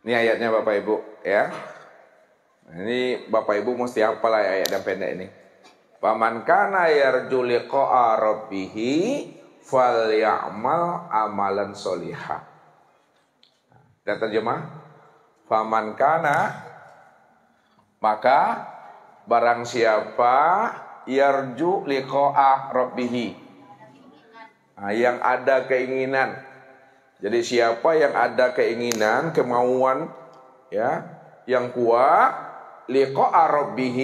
Ini ayatnya Bapak Ibu ya. Ini Bapak Ibu mesti hafal ayat yang pendek ini. Faman kana yarju liqa'a rabbih falyamal amalan sholihah. Dan terjemah, faman kana, maka barang siapa yarju liqa'a rabbih, yang ada keinginan. Jadi siapa yang ada keinginan, kemauan ya, yang kuat liqa'a rabbih,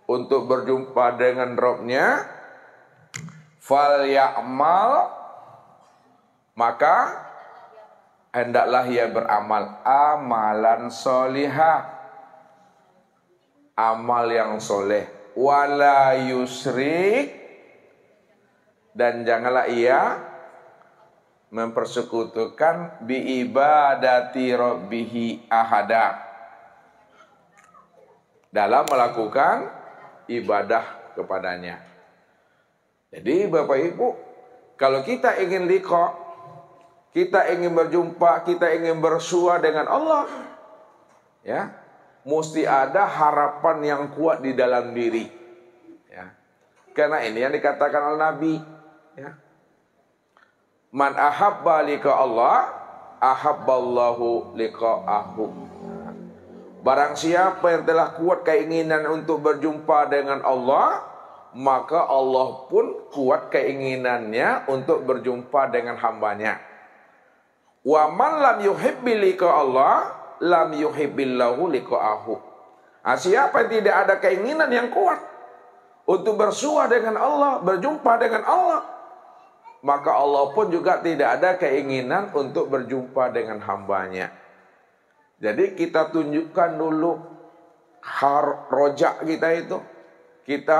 untuk berjumpa dengan Rabb-Nya, fal ya'mal, maka hendaklah ia beramal amalan sholihah, amal yang soleh, wala yusrik, dan janganlah ia mempersekutukan bi ibadati rabbihi ahada, dalam melakukan ibadah kepadanya. Jadi Bapak Ibu, kalau kita ingin liqa, kita ingin berjumpa, kita ingin bersua dengan Allah, ya, mesti ada harapan yang kuat di dalam diri, ya. Karena ini yang dikatakan oleh Nabi, ya. Man ahabba liqa Allah, ahabballahu liqa'ahu. Barang siapa yang telah kuat keinginan untuk berjumpa dengan Allah, maka Allah pun kuat keinginannya untuk berjumpa dengan hambanya. Wa man lam yuhibbi liqa Allah, lam yuhibbillahu liqa'ahu. Siapa yang tidak ada keinginan yang kuat untuk bersua dengan Allah, berjumpa dengan Allah, maka Allah pun juga tidak ada keinginan untuk berjumpa dengan hambanya. Jadi kita tunjukkan dulu rojak kita itu. Kita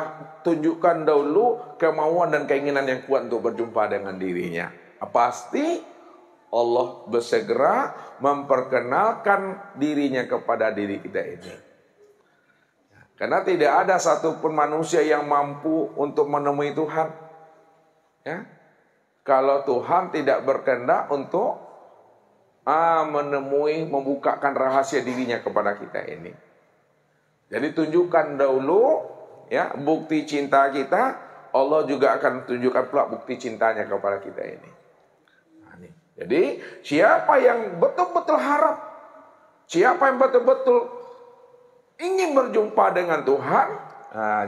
tunjukkan dulu kemauan dan keinginan yang kuat untuk berjumpa dengan dirinya. Pasti Allah bersegera memperkenalkan dirinya kepada diri kita ini. Karena tidak ada satupun manusia yang mampu untuk menemui Tuhan, ya, kalau Tuhan tidak berkehendak untuk menemui, membukakan rahasia dirinya kepada kita ini. Jadi tunjukkan dahulu, ya, bukti cinta kita, Allah juga akan tunjukkan pula bukti cintanya kepada kita ini. Jadi siapa yang betul-betul harap, siapa yang betul-betul ingin berjumpa dengan Tuhan,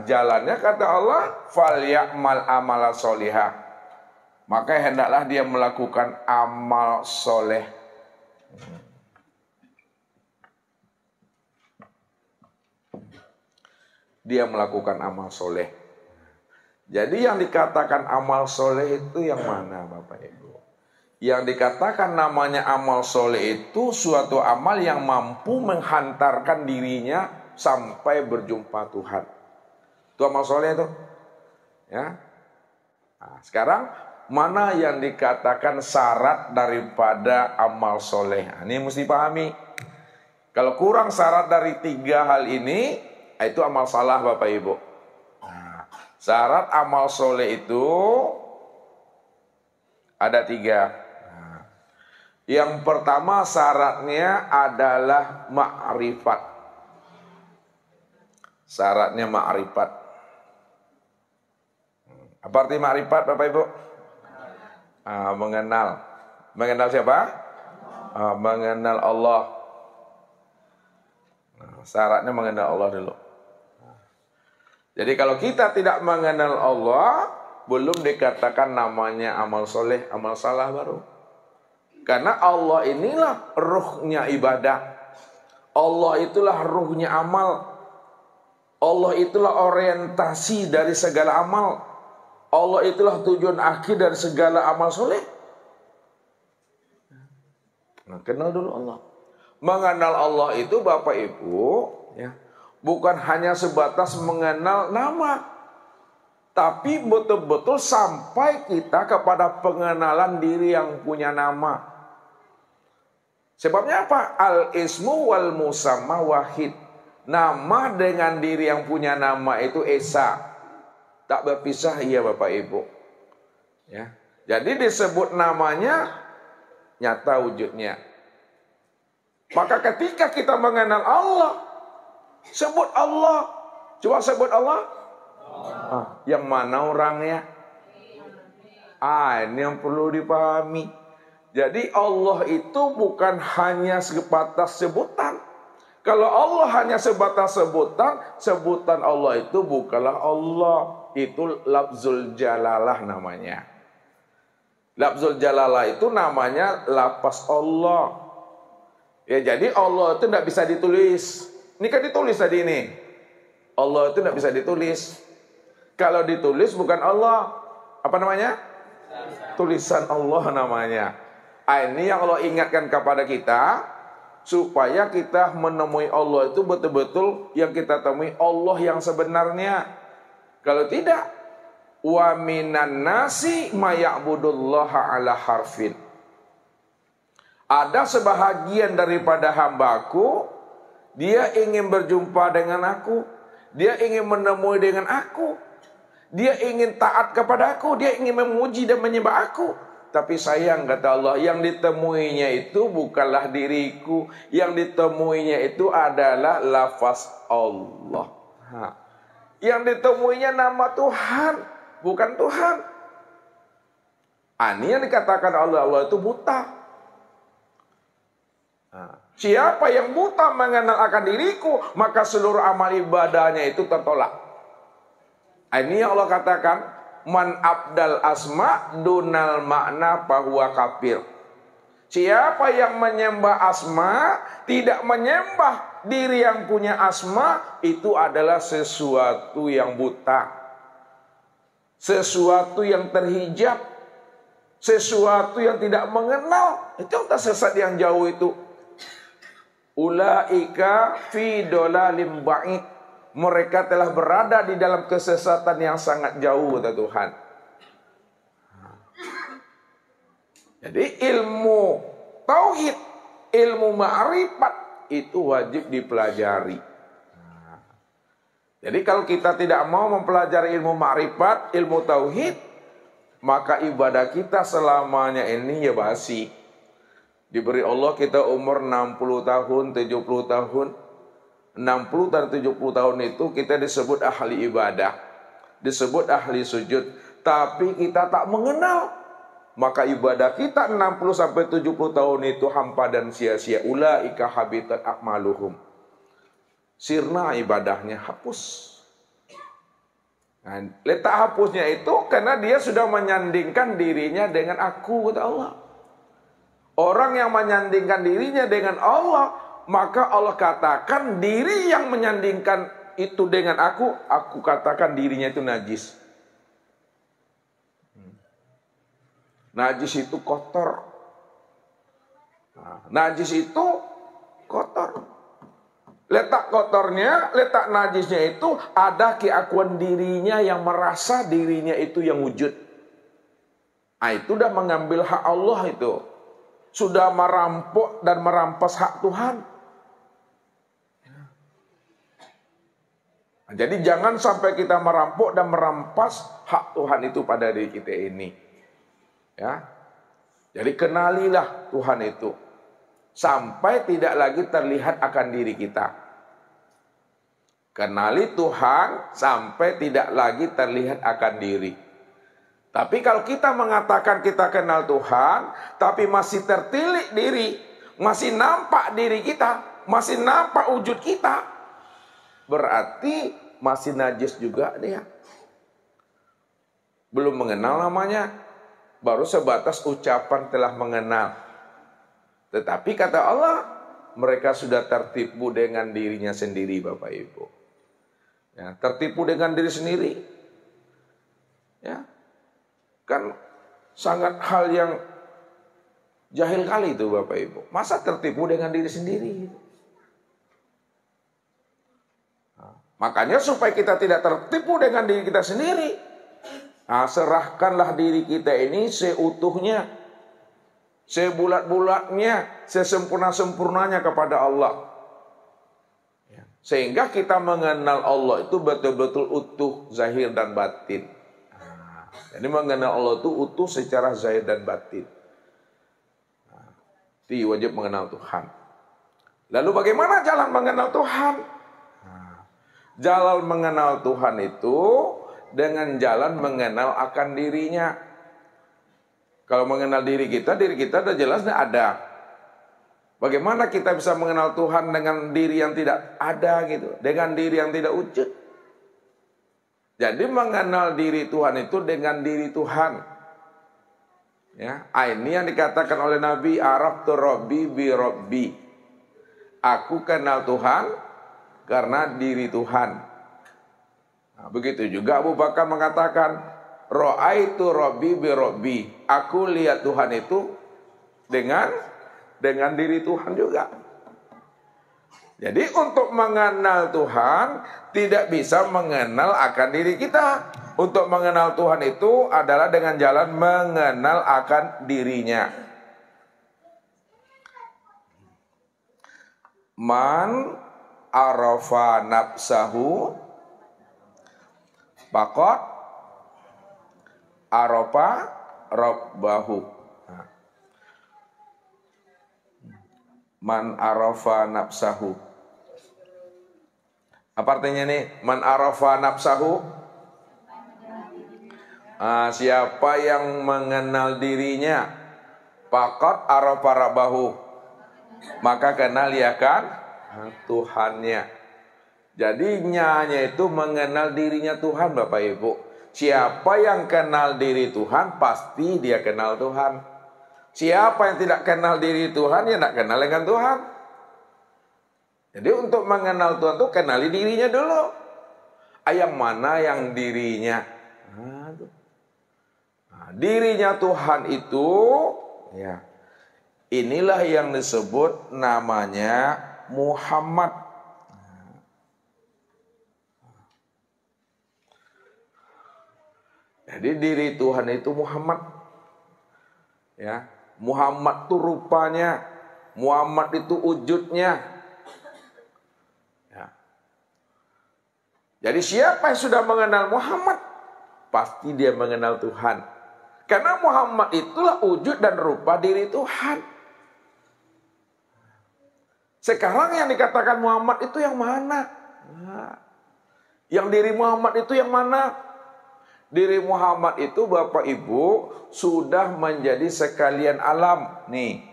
jalannya kata Allah, falyamal amala sholihah, maka hendaklah dia melakukan amal soleh. Dia melakukan amal soleh. Jadi yang dikatakan amal soleh itu yang mana Bapak Ibu? Yang dikatakan namanya amal soleh itu suatu amal yang mampu menghantarkan dirinya sampai berjumpa Tuhan. Itu amal soleh itu, ya. Nah, sekarang mana yang dikatakan syarat daripada amal soleh? Ini mesti pahami. Kalau kurang syarat dari 3 hal ini, itu amal salah Bapak Ibu. Nah, syarat amal soleh itu ada 3. Nah, yang pertama syaratnya adalah ma'rifat. Syaratnya ma'rifat. Apa arti ma'rifat Bapak Ibu? Mengenal. Mengenal siapa? Mengenal Allah. Syaratnya mengenal Allah dulu. Jadi kalau kita tidak mengenal Allah, belum dikatakan namanya amal soleh, amal salah baru. Karena Allah inilah ruhnya ibadah. Allah itulah ruhnya amal. Allah itulah orientasi dari segala amal. Allah itulah tujuan akhir dari segala amal soleh. Nah, kenal dulu Allah. Mengenal Allah itu Bapak Ibu, ya, bukan hanya sebatas mengenal nama, tapi betul-betul sampai kita kepada pengenalan diri yang punya nama. Sebabnya apa? Al-ismu wal musamma wahid. Nama dengan diri yang punya nama itu esa. Tak berpisah, iya Bapak Ibu. Ya. Jadi disebut namanya, nyata wujudnya. Maka ketika kita mengenal Allah, sebut Allah. Coba sebut Allah. Yang mana orangnya? Ini yang perlu dipahami. Jadi Allah itu bukan hanya sebatas sebutan. Kalau Allah hanya sebatas sebutan, sebutan Allah itu bukanlah Allah. Itu lafzul jalalah namanya. Lafzul jalalah itu namanya lafaz Allah. Ya, jadi Allah itu tidak bisa ditulis. Ini kan ditulis tadi ini. Allah itu tidak bisa ditulis. Kalau ditulis bukan Allah. Apa namanya? Tulisan Allah namanya. Ini yang Allah ingatkan kepada kita, supaya kita menemui Allah itu betul-betul yang kita temui Allah yang sebenarnya. Kalau tidak, wa minan nasi maya'budullaha ala harfin. Ada sebahagian daripada hambaku, dia ingin berjumpa dengan aku, dia ingin menemui dengan aku, dia ingin taat kepada aku, dia ingin memuji dan menyembah aku. Tapi sayang, kata Allah, yang ditemuinya itu bukanlah diriku, yang ditemuinya itu adalah lafaz Allah. Yang ditemuinya nama Tuhan, bukan Tuhan. Ini yang dikatakan Allah itu buta. Siapa yang buta mengenal akan diriku, maka seluruh amal ibadahnya itu tertolak. Ini yang Allah katakan, man abdal asma dunal makna fahuwa kafir. Siapa yang menyembah asma, tidak menyembah diri yang punya asma, itu adalah sesuatu yang buta, sesuatu yang terhijab, sesuatu yang tidak mengenal. Itu yang tersesat yang jauh itu. Ulaika fi dolalim ba'id. Mereka telah berada di dalam kesesatan yang sangat jauh, kata Tuhan. Jadi ilmu tauhid, ilmu ma'rifat itu wajib dipelajari. Jadi kalau kita tidak mau mempelajari ilmu ma'rifat, ilmu tauhid, maka ibadah kita selamanya ini ya basi. Diberi Allah kita umur 60 tahun, 70 tahun. 60 dan 70 tahun itu kita disebut ahli ibadah, disebut ahli sujud. Tapi kita tak mengenal, maka ibadah kita 60 sampai 70 tahun itu hampa dan sia-sia. Ulaika habitat a'maluhum. Sirna ibadahnya, hapus. Nah, letak hapusnya itu karena dia sudah menyandingkan dirinya dengan aku, kata Allah. Orang yang menyandingkan dirinya dengan Allah, maka Allah katakan diri yang menyandingkan itu dengan aku katakan dirinya itu najis. Najis itu kotor. Najis itu kotor. Letak kotornya, letak najisnya itu ada keakuan dirinya yang merasa dirinya itu yang wujud. Itu udah mengambil hak Allah itu. Sudah merampok dan merampas hak Tuhan. Jadi jangan sampai kita merampok dan merampas hak Tuhan itu pada diri kita ini. Ya. Jadi kenalilah Tuhan itu sampai tidak lagi terlihat akan diri kita. Kenali Tuhan sampai tidak lagi terlihat akan diri. Tapi kalau kita mengatakan kita kenal Tuhan, tapi masih tertilik diri, masih nampak diri kita, masih nampak wujud kita, berarti masih najis juga dia. Belum mengenal namanya, baru sebatas ucapan telah mengenal. Tetapi kata Allah, mereka sudah tertipu dengan dirinya sendiri, Bapak Ibu. Ya, tertipu dengan diri sendiri. Ya. Kan sangat hal yang jahil kali itu, Bapak Ibu. Masa tertipu dengan diri sendiri? Makanya supaya kita tidak tertipu dengan diri kita sendiri, serahkanlah diri kita ini seutuhnya, sebulat-bulatnya, sesempurna-sempurnanya kepada Allah. Sehingga kita mengenal Allah itu betul-betul utuh, zahir dan batin. Jadi mengenal Allah itu utuh secara zahir dan batin. Itu wajib mengenal Tuhan. Lalu bagaimana jalan mengenal Tuhan? Jalan mengenal Tuhan itu dengan jalan mengenal akan dirinya. Kalau mengenal diri kita sudah jelas ada. Bagaimana kita bisa mengenal Tuhan dengan diri yang tidak ada gitu, dengan diri yang tidak wujud. Jadi mengenal diri Tuhan itu dengan diri Tuhan. Ya, ini yang dikatakan oleh Nabi, Araftu Rabbi bi Rabbi. Aku kenal Tuhan karena diri Tuhan. Nah, begitu juga Abu Bakar mengatakan, Ra'aitu Rabbi bi Rabbi. Aku lihat Tuhan itu dengan diri Tuhan juga. Jadi untuk mengenal Tuhan tidak bisa mengenal akan diri kita. Untuk mengenal Tuhan itu adalah dengan jalan mengenal akan dirinya. Man arafa nafsahu faqad arafa rabbahu. Man arafa nafsahu. Apa artinya nih? Man arafa nafsahu. Siapa yang mengenal dirinya, faqad arafa rabbahu, maka kenal ya kan Tuhannya. Jadi nyanya itu mengenal dirinya Tuhan, Bapak Ibu. Siapa yang kenal diri Tuhan, pasti dia kenal Tuhan. Siapa yang tidak kenal diri Tuhan, ya tidak kenal dengan Tuhan. Jadi untuk mengenal Tuhan itu kenali dirinya dulu. Yang mana yang dirinya? Dirinya Tuhan itu, ya, inilah yang disebut namanya Muhammad. Jadi diri Tuhan itu Muhammad. Ya, Muhammad itu rupanya, Muhammad itu wujudnya. Jadi siapa yang sudah mengenal Muhammad, pasti dia mengenal Tuhan. Karena Muhammad itulah wujud dan rupa diri Tuhan. Sekarang yang dikatakan Muhammad itu yang mana? Yang diri Muhammad itu yang mana? Diri Muhammad itu Bapak Ibu sudah menjadi sekalian alam. Nih,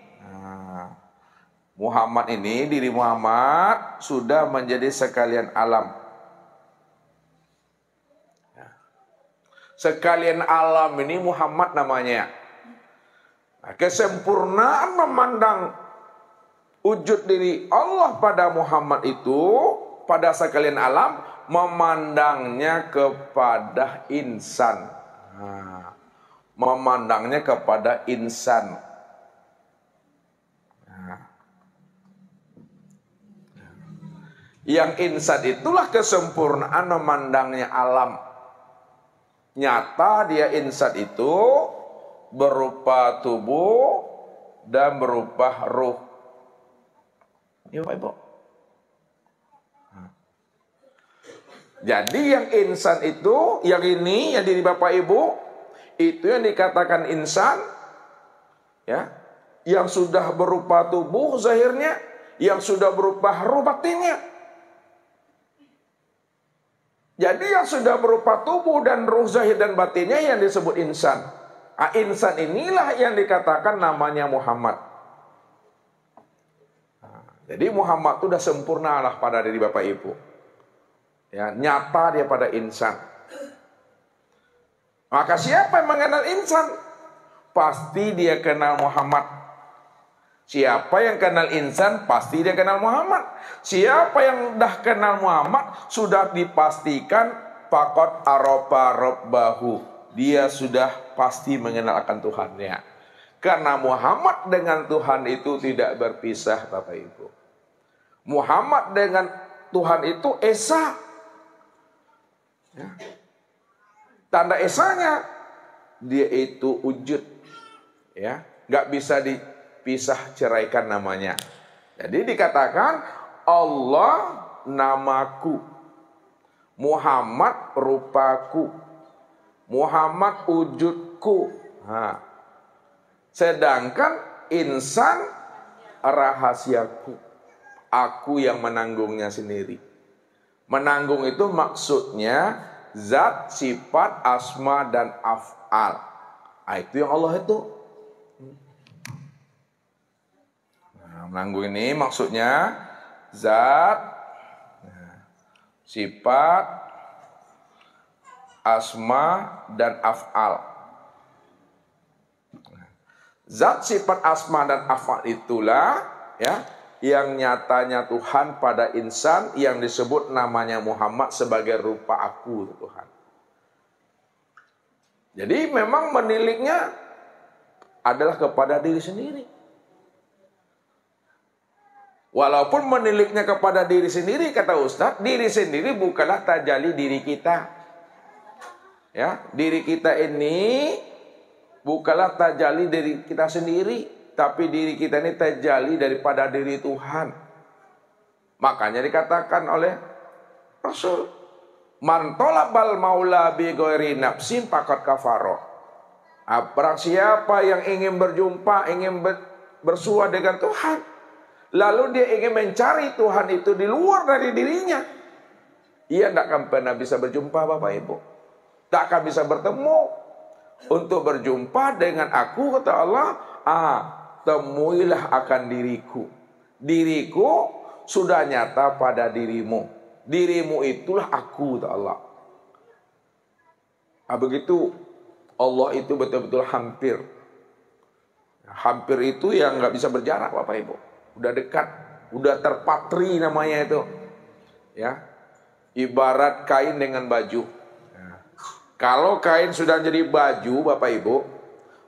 Muhammad ini, diri Muhammad sudah menjadi sekalian alam. Sekalian alam ini Muhammad namanya. Kesempurnaan memandang wujud diri Allah pada Muhammad itu, pada sekalian alam, memandangnya kepada insan. Memandangnya kepada insan. Yang insan itulah kesempurnaan memandangnya alam. Nyata dia insan itu berupa tubuh dan berupa ruh. Ini Bapak Ibu. Jadi yang insan itu, yang ini, yang diri Bapak Ibu, itu yang dikatakan insan, ya, yang sudah berupa tubuh zahirnya, yang sudah berupa ruh batinnya. Jadi yang sudah berupa tubuh dan ruh zahir dan batinnya yang disebut insan. Insan inilah yang dikatakan namanya Muhammad. Jadi Muhammad itu sudah sempurna lah pada diri Bapak Ibu. Ya, nyata dia pada insan. Maka siapa yang mengenal insan? Pasti dia kenal Muhammad. Siapa yang kenal insan, pasti dia kenal Muhammad. Siapa yang dah kenal Muhammad, sudah dipastikan faqad arafa rabbahu. Dia sudah pasti mengenal akan Tuhannya. Karena Muhammad dengan Tuhan itu tidak berpisah, Bapak Ibu. Muhammad dengan Tuhan itu esa. Ya. Tanda esanya, dia itu wujud. Ya, nggak bisa pisah ceraikan namanya. Jadi dikatakan Allah namaku, Muhammad rupaku, Muhammad wujudku. Sedangkan insan rahasiaku. Aku yang menanggungnya sendiri. Menanggung itu maksudnya zat, sifat, asma, dan af'al. Nah, itu yang Allah itu. Nah, menanggung ini maksudnya zat, sifat, asma, dan af'al. Zat, sifat, asma, dan af'al itulah ya yang nyatanya Tuhan pada insan yang disebut namanya Muhammad sebagai rupa aku Tuhan. Jadi memang meniliknya adalah kepada diri sendiri. Walaupun meniliknya kepada diri sendiri, kata Ustaz, diri sendiri bukanlah tajalli diri kita. Ya, diri kita ini bukanlah tajalli diri kita sendiri, tapi diri kita ini tajalli daripada diri Tuhan. Makanya dikatakan oleh Rasul, man talabal maula bi ghairi nafsin faqad kafara. Barang siapa yang ingin berjumpa, ingin bersua dengan Tuhan, lalu dia ingin mencari Tuhan itu di luar dari dirinya, ia tidak akan pernah bisa berjumpa, Bapak Ibu. Tak akan bisa bertemu. Untuk berjumpa dengan aku, kata Allah, temuilah akan diriku. Diriku sudah nyata pada dirimu. Dirimu itulah aku, kata Allah. Begitu Allah itu betul-betul hampir. Hampir itu yang nggak bisa berjarak, Bapak Ibu. Udah dekat, udah terpatri namanya itu. Ya, ibarat kain dengan baju. Kalau kain sudah jadi baju, Bapak Ibu,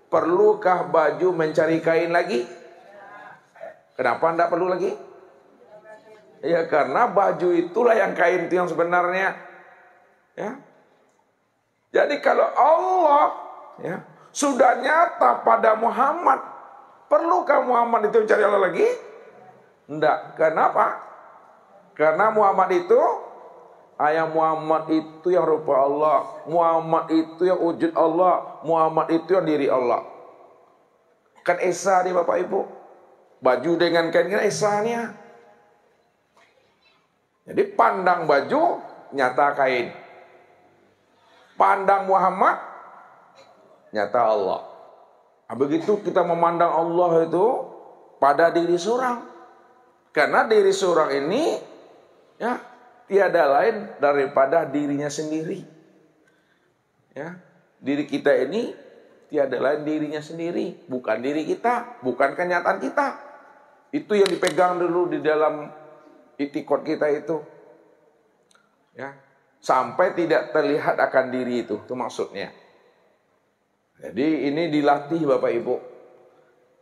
perlukah baju mencari kain lagi? Kenapa tidak perlu lagi? Ya karena baju itulah yang kain itu yang sebenarnya. Ya. Jadi kalau Allah ya sudah nyata pada Muhammad, perlukah Muhammad itu mencari Allah lagi? Tidak. Kenapa? Karena Muhammad itu Muhammad itu yang rupa Allah, Muhammad itu yang wujud Allah, Muhammad itu yang diri Allah. Kan Esa nih Bapak Ibu, baju dengan kain kan Esanya. Jadi pandang baju nyata kain, pandang Muhammad nyata Allah. Begitu kita memandang Allah itu pada diri seorang, karena diri seorang ini ya tiada lain daripada dirinya sendiri. Ya, diri kita ini tiada lain dirinya sendiri, bukan diri kita, bukan kenyataan kita. Itu yang dipegang dulu di dalam itikad kita itu. Ya, sampai tidak terlihat akan diri itu maksudnya. Jadi ini dilatih Bapak Ibu.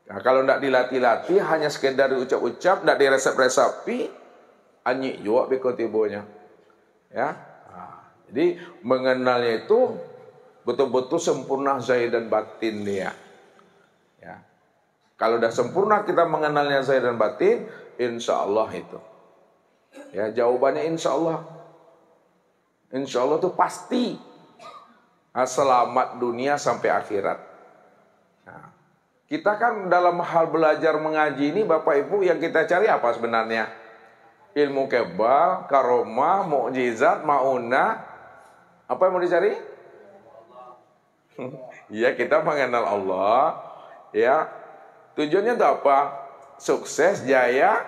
Nah, kalau tidak dilatih-latih, hanya sekedar diucap-ucap, tidak diresep-resapi, anjing juga bikotibonya, ya. Jadi mengenalnya itu betul-betul sempurna zahir dan batin dia. Ya. Kalau sudah sempurna kita mengenalnya zahir dan batin, insya Allah itu. Ya jawabannya insya Allah. Insya Allah itu pasti selamat dunia sampai akhirat. Nah, kita kan dalam hal belajar mengaji ini Bapak Ibu yang kita cari apa sebenarnya? Ilmu kebal, karomah, mukjizat, maunah. Apa yang mau dicari? Ya kita mengenal Allah. Ya tujuannya itu apa? Sukses, jaya,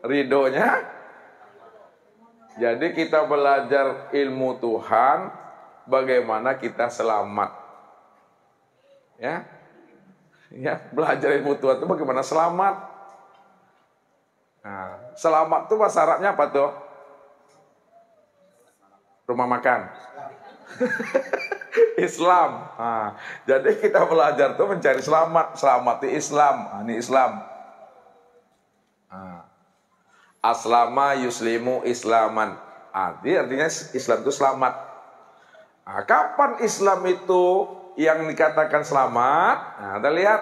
ridhonya. Jadi kita belajar ilmu Tuhan, bagaimana kita selamat. Ya, belajar ilmu Tuhan itu bagaimana selamat. Nah, selamat tuh bahasa Arabnya apa tuh? Rumah makan. Islam. Nah, jadi kita belajar tuh mencari selamat. Selamat itu Islam. Nah, ini Islam. Nah, aslama yuslimu islaman. Artinya Islam itu selamat. Nah, kapan Islam itu yang dikatakan selamat? Nah, kita lihat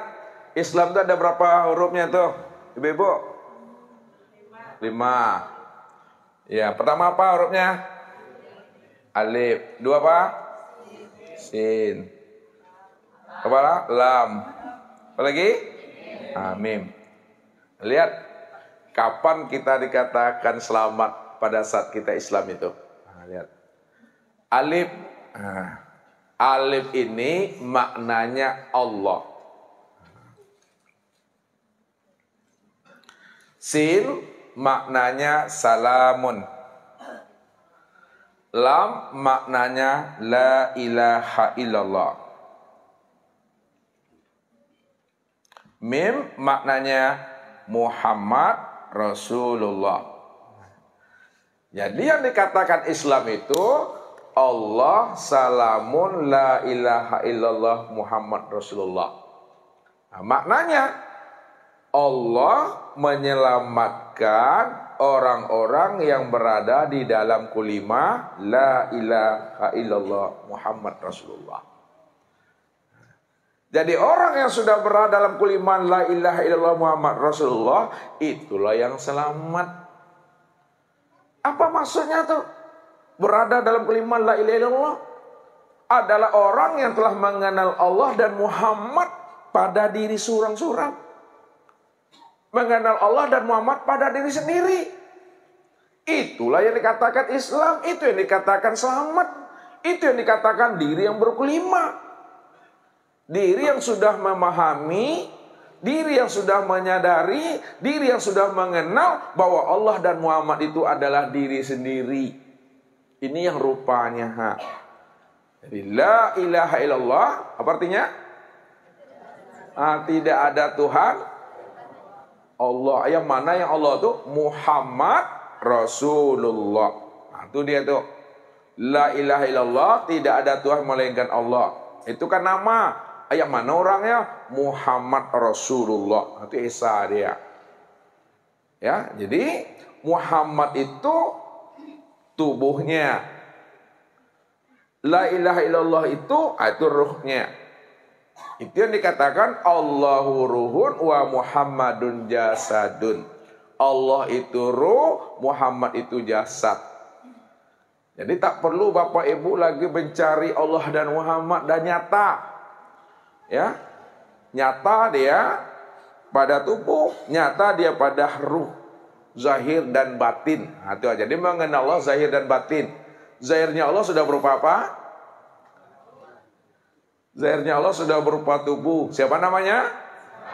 Islam itu ada berapa hurufnya tuh, Ibu-ibu? 5. Ya, pertama apa hurufnya? Alif. 2 apa? Sin. Apa? Lam. Apa lagi? Mim. Lihat Kapan kita dikatakan selamat pada saat kita Islam itu? Nah, lihat. Alif. Nah, alif ini maknanya Allah. Sin maknanya salamun. Lam maknanya la ilaha illallah. Mim maknanya Muhammad Rasulullah. Jadi yang dikatakan Islam itu Allah, salamun, la ilaha illallah, Muhammad Rasulullah. Nah, maknanya Allah menyelamatkan orang-orang yang berada di dalam kalimah la ilaha illallah, Muhammad Rasulullah. Jadi orang yang sudah berada dalam kalimah la ilaha illallah, Muhammad Rasulullah, itulah yang selamat. Apa maksudnya tuh? Berada dalam kalimah la ilaha illallah adalah orang yang telah mengenal Allah dan Muhammad pada diri surang-surang. Mengenal Allah dan Muhammad pada diri sendiri. Itulah yang dikatakan Islam, itu yang dikatakan selamat, itu yang dikatakan diri yang berkelima. Diri yang sudah memahami, diri yang sudah menyadari, diri yang sudah mengenal bahwa Allah dan Muhammad itu adalah diri sendiri. Ini yang rupanya. Jadi la ilaha illallah, apa artinya? Tidak ada Tuhan. Allah, yang mana yang Allah itu? Muhammad Rasulullah. Nah, itu dia tuh. La ilaha illallah, tidak ada Tuhan melainkan Allah. Itu kan nama. Yang mana orangnya? Muhammad Rasulullah. Itu Isa dia. Ya, jadi Muhammad itu tubuhnya. La ilaha illallah itu ruhnya. Itu yang dikatakan Allahu ruhun wa Muhammadun jasadun. Allah itu ruh, Muhammad itu jasad. Jadi tak perlu Bapak Ibu lagi mencari Allah dan Muhammad dan nyata. Ya, nyata dia pada tubuh, nyata dia pada ruh, zahir dan batin. Nah, itu aja. Jadi mengenal Allah zahir dan batin. Zahirnya Allah sudah berupa apa? Zahirnya Allah sudah berupa tubuh. Siapa namanya?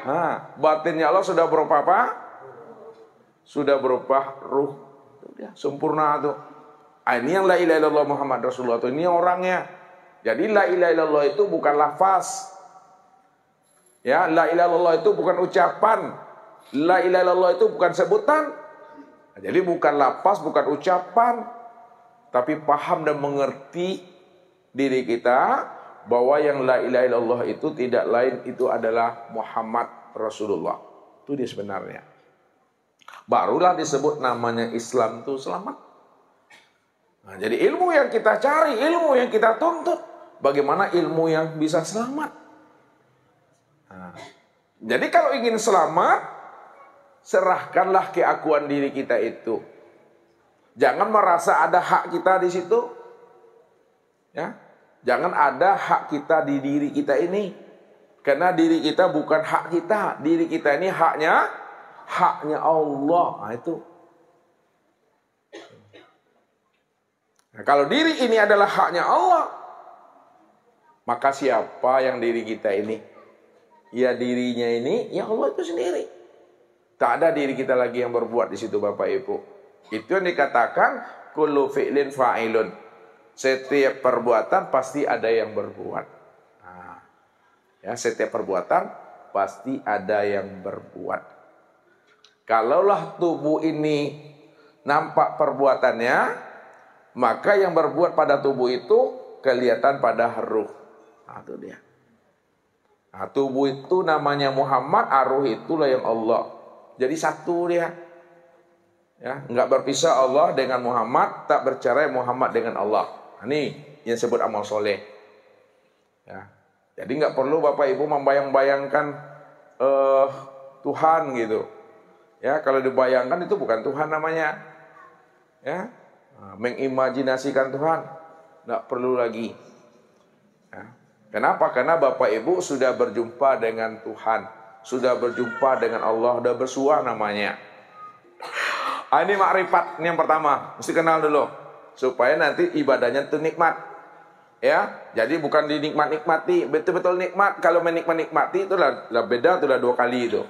Nah, batinnya Allah sudah berupa apa? Sudah berupa ruh. Itu sempurna tuh. Ini yang la ilaha illallah Muhammad Rasulullah itu. Ini orangnya. Jadi la ilaha illallah itu bukan lafaz. Ya, la ilaha illallah itu bukan ucapan. La ilaha illallah itu bukan sebutan. Jadi bukan lafaz, bukan ucapan, tapi paham dan mengerti diri kita bahwa yang la ilaha illallah itu tidak lain, itu adalah Muhammad Rasulullah. Itu dia sebenarnya. Barulah disebut namanya Islam itu selamat. Nah, jadi ilmu yang kita cari, ilmu yang kita tuntut, bagaimana ilmu yang bisa selamat. Nah, jadi kalau ingin selamat, serahkanlah keakuan diri kita itu. Jangan merasa ada hak kita di situ. Ya, jangan ada hak kita di diri kita ini. Karena diri kita bukan hak kita. Diri kita ini haknya Allah. Nah, itu. Nah, kalau diri ini adalah haknya Allah, maka siapa yang diri kita ini? Ya dirinya ini, ya Allah itu sendiri. Tak ada diri kita lagi yang berbuat di situ Bapak Ibu. Itu yang dikatakan kullu fi'lin fa'ilun. Setiap perbuatan pasti ada yang berbuat. Nah, ya, setiap perbuatan pasti ada yang berbuat. Kalaulah tubuh ini nampak perbuatannya, maka yang berbuat pada tubuh itu kelihatan pada ruh. Nah, itu dia. Nah, tubuh itu namanya Muhammad, ruh itulah yang Allah. Jadi satu dia. Ya, enggak berpisah Allah dengan Muhammad, tak bercerai Muhammad dengan Allah. Nah, ini yang disebut amal soleh. Ya. Jadi enggak perlu Bapak Ibu membayang-bayangkan Tuhan gitu. Ya, kalau dibayangkan itu bukan Tuhan namanya. Ya, nah, mengimajinasikan Tuhan enggak perlu lagi. Ya. Kenapa? Karena Bapak Ibu sudah berjumpa dengan Tuhan, sudah berjumpa dengan Allah, sudah bersua namanya. Ini makrifat, ini yang pertama, mesti kenal dulu supaya nanti ibadahnya itu nikmat. Ya, jadi bukan dinikmat-nikmati, betul-betul nikmat. Kalau menikmat-nikmati itu lah beda, itu lah 2 kali itu.